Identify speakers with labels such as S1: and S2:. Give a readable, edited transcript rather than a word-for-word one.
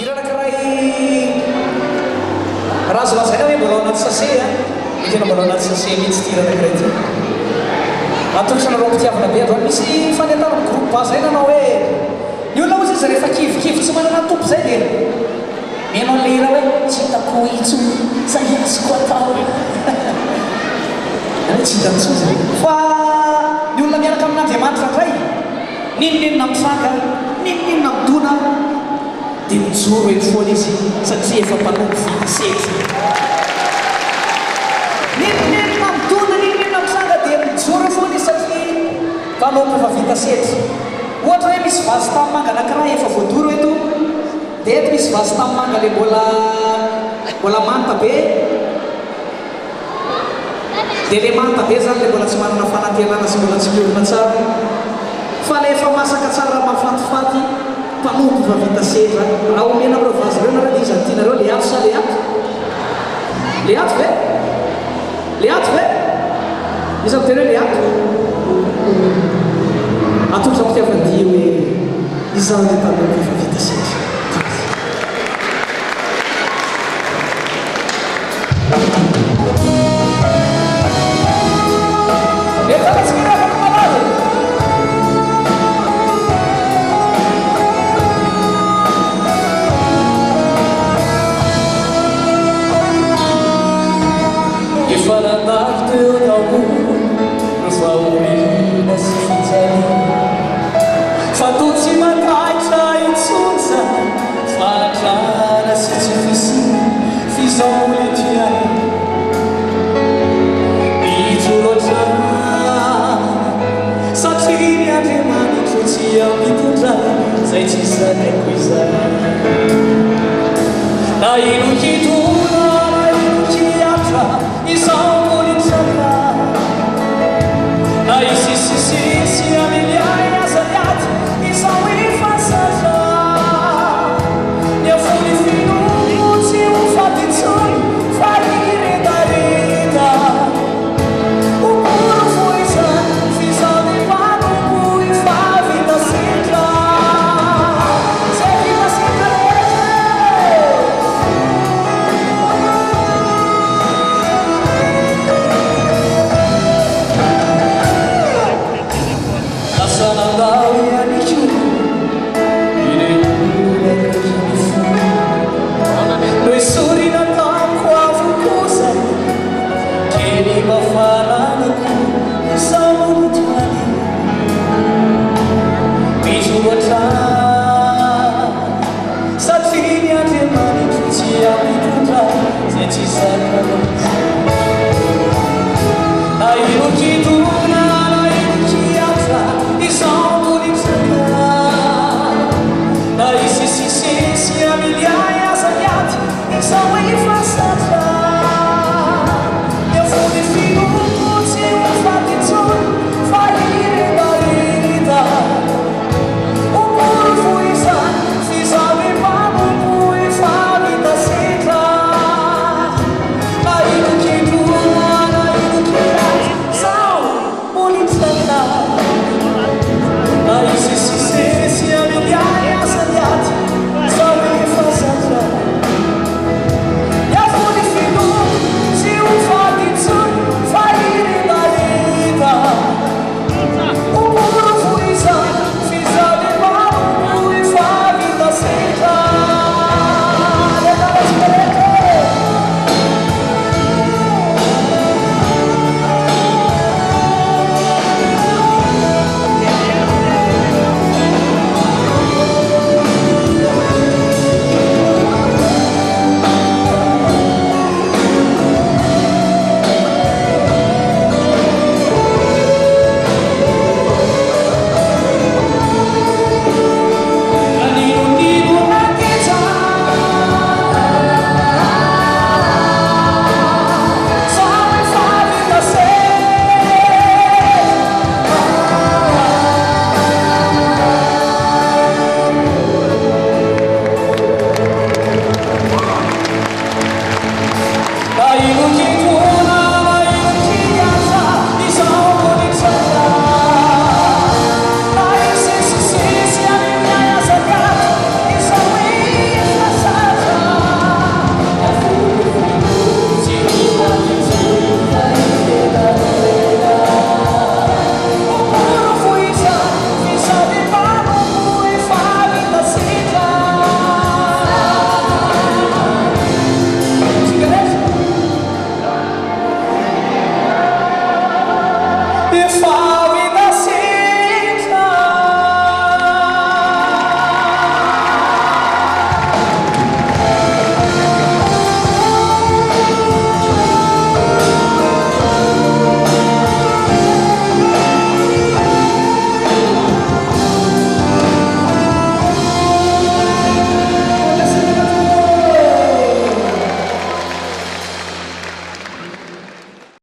S1: Tiranakiray raha azo lazaina hoe mbola ao anaty sase a tena mbola ao anaty sase mihitsy tiranakiray ty atotrana reo mpitiavana be ato misy fanentana groupe ba zay nanao hoe ny olona ozy izy rehefa kivikivy tsy manana tompo zay dia mianao le raha hoe tsy hitako itso zay azoko atao tsy hitako tso zay fa ny olona miaraka amin'Andriamanitra ndray ninonina misanga ninonina midona dia mijoro eny foana izy satria efa mpanompo vita sety ninonina midona ninonina misanga dia mijoro foana izy satria mpanompo efa vita sety ohatra hoe misy vazy tamimanga anankiray efa voadoro eto dia eto misy vazy tamimanga le mbola manta be dia le manta be zany le mbola tsy manana fanantenana sy mbola tsy miorina tsara fa le efa masaka tsara mafatifaty mpanompo fa vita seta raha omena am'ireo vazy ireo nareo dia izy tianareo le ato sa le ato le ato ve le ato ve izy am'tena hoe le ato atotra mitiavandia hoe izany le mpanompo fa vita seta
S2: Sai ci sarei qui, sai. Dai, non ti tu